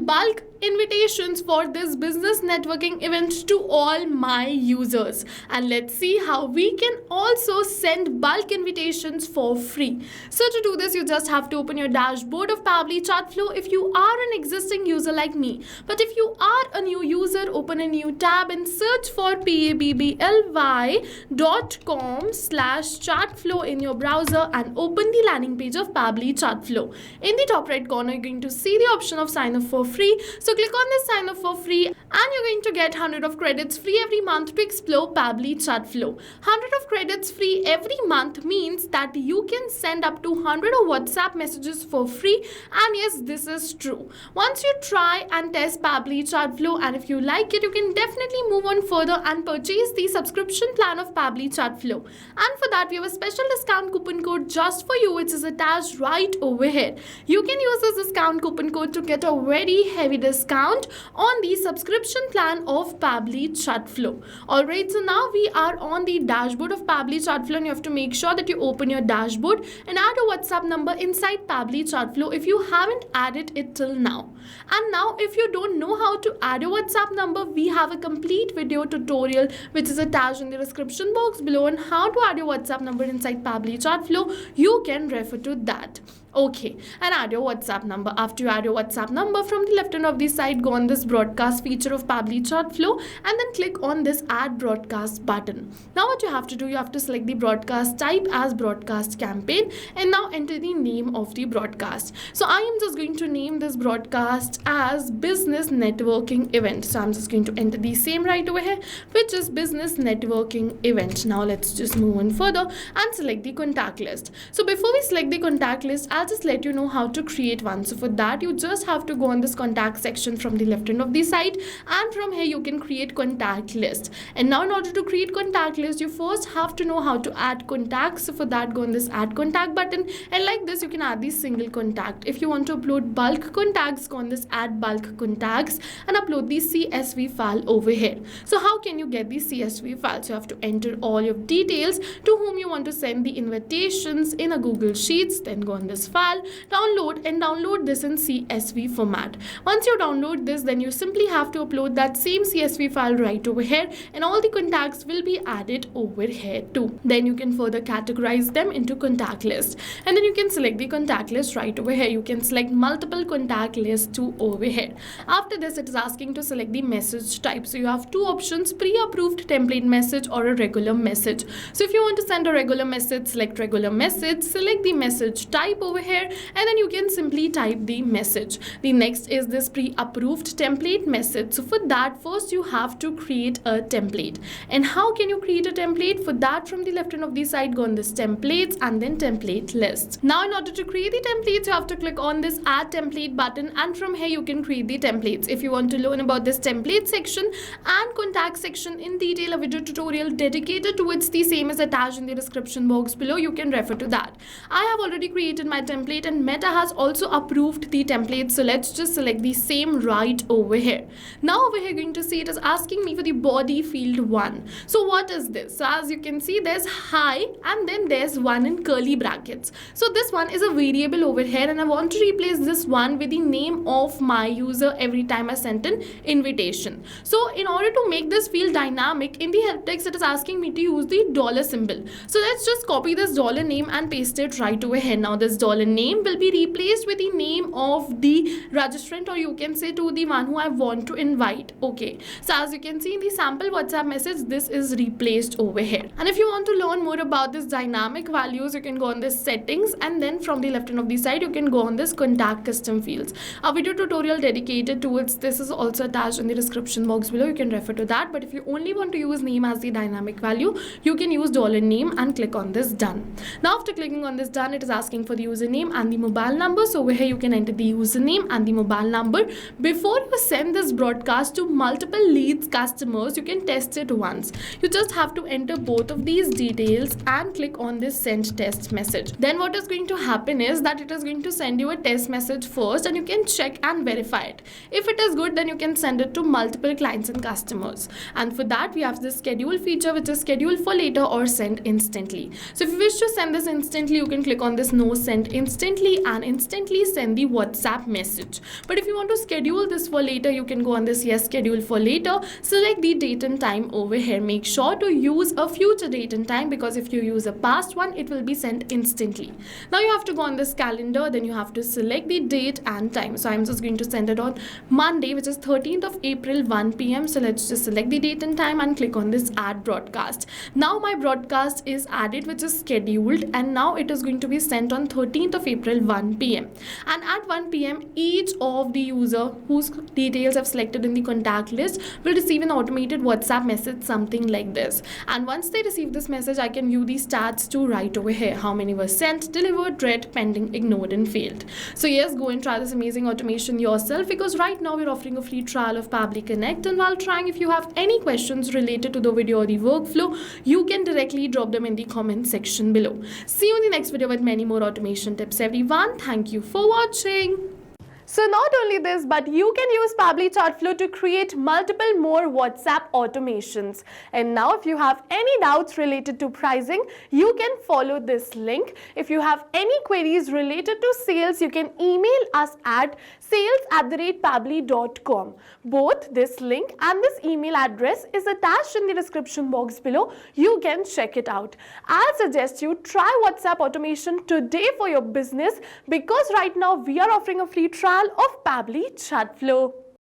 send bulk invitations for this business networking event to all my users. And let's see how we can also send bulk invitations for free. So to do this, you just have to open your dashboard of Pabbly Chatflow if you are an existing user like me. But if you are a new user, open a new tab and search for pabbly.com/chatflow in your browser and open the landing page of Pabbly Chatflow. In the top right corner, you're going to see the option of sign up for free. So click on this sign up for free and you're going to get 100 of credits free every month to explore Pabbly Chatflow. 100 of credits free every month means that you can send up to 100 of WhatsApp messages for free, and yes, this is true. Once you try and test Pabbly Chatflow and if you like it, you can definitely move on further and purchase the subscription plan of Pabbly Chatflow. And for that, we have a special discount coupon code just for you, which is attached right over here. You can use this discount coupon code to get a very heavy discount on the subscription plan of Pabbly Chatflow. Alright, so now we are on the dashboard of Pabbly Chatflow and you have to make sure that you open your dashboard and add a WhatsApp number inside Pabbly Chatflow if you haven't added it till now. And now if you don't know how to add a WhatsApp number, we have a complete video tutorial which is attached in the description box below on how to add your WhatsApp number inside Pabbly Chatflow. You can refer to that. Okay, and add your WhatsApp number. After you add your WhatsApp number, from the left hand of the side, go on this broadcast feature of Pabbly Chatflow and then click on this add broadcast button. Now what you have to do, you have to select the broadcast type as broadcast campaign and now enter the name of the broadcast. So I am just going to name this broadcast as business networking event. So I'm just going to enter the same right over here, which is business networking event. Now let's just move on further and select the contact list. So before we select the contact list, I'll just let you know how to create one. So for that, you just have to go on this contact section from the left hand of the side, and from here you can create contact list. And now in order to create contact list, you first have to know how to add contacts. So for that, go on this add contact button, and like this you can add the single contact. If you want to upload bulk contacts, go on this add bulk contacts and upload the CSV file over here. So how can you get the CSV file? So you have to enter all your details to whom you want to send the invitations in a Google Sheets, then go on this file, download this in CSV format. Once you download this, then you simply have to upload that same CSV file right over here and all the contacts will be added over here too. Then you can further categorize them into contact list and then you can select the contact list right over here. You can select multiple contact lists too over here. After this, it is asking to select the message type. So you have two options, pre-approved template message or a regular message. So if you want to send a regular message, select regular message, select the message type over here and then you can simply type the message. The next is this pre-approved template message. So for that, first you have to create a template. And how can you create a template? For that, from the left hand of the side, go on this templates and then template list. Now in order to create the templates, you have to click on this add template button and from here you can create the templates. If you want to learn about this template section and contact section in detail, a video tutorial dedicated to it, the same is attached in the description box below. You can refer to that. I have already created my template and Meta has also approved the template, so let's just select the same right over here. Now over here, going to see it is asking me for the body field 1. So what is this? So as you can see, there's hi and then there's 1 in curly brackets. So this one is a variable over here and I want to replace this one with the name of my user every time I sent an invitation. So in order to make this field dynamic, in the help text it is asking me to use the dollar symbol. So let's just copy this dollar name and paste it right over here. Now this dollar name will be replaced with the name of the registrant, or you can say to the one who I want to invite. Okay, so as you can see in the sample WhatsApp message, this is replaced over here. And if you want to learn more about this dynamic values, you can go on this settings and then from the left hand of the side you can go on this contact custom fields. A video tutorial dedicated towards this is also attached in the description box below. You can refer to that. But if you only want to use name as the dynamic value, you can use dollar name and click on this done. Now after clicking on this done, it is asking for the username and the mobile number. So over here you can enter the username and the mobile number. Before you send this broadcast to multiple leads customers, you can test it once. You just have to enter both of these details and click on this send test message. Then what is going to happen is that it is going to send you a test message first and you can check and verify it. If it is good, then you can send it to multiple clients and customers. And for that, we have this schedule feature, which is schedule for later or send instantly. So if you wish to send this instantly, you can click on this no send instantly and instantly send the WhatsApp message. But if you want to schedule this for later, you can go on this yes schedule for later, select the date and time over here. Make sure to use a future date and time, because if you use a past one, it will be sent instantly. Now you have to go on this calendar, then you have to select the date and time. So I'm just going to send it on Monday, which is 13th of April 1 p.m. So let's just select the date and time and click on this add broadcast. Now my broadcast is added, which is scheduled, and now it is going to be sent on 13th of April 1 p.m. and at 1 p.m. each of the user whose details I've selected in the contact list will receive an automated WhatsApp message, something like this. And once they receive this message, I can view the stats to right over here. How many were sent, delivered, read, pending, ignored, and failed. So yes, go and try this amazing automation yourself, because right now we're offering a free trial of Pabbly Connect, and while trying, if you have any questions related to the video or the workflow, you can directly drop them in the comment section below. See you in the next video with many more automation tips, everyone. Thank you for watching. So not only this, but you can use Pabbly Chatflow to create multiple more WhatsApp automations. And now if you have any doubts related to pricing, you can follow this link. If you have any queries related to sales, you can email us at sales@pabbly.com. Both this link and this email address is attached in the description box below. You can check it out. I'll suggest you try WhatsApp automation today for your business, because right now we are offering a free trial of Pabbly Chatflow.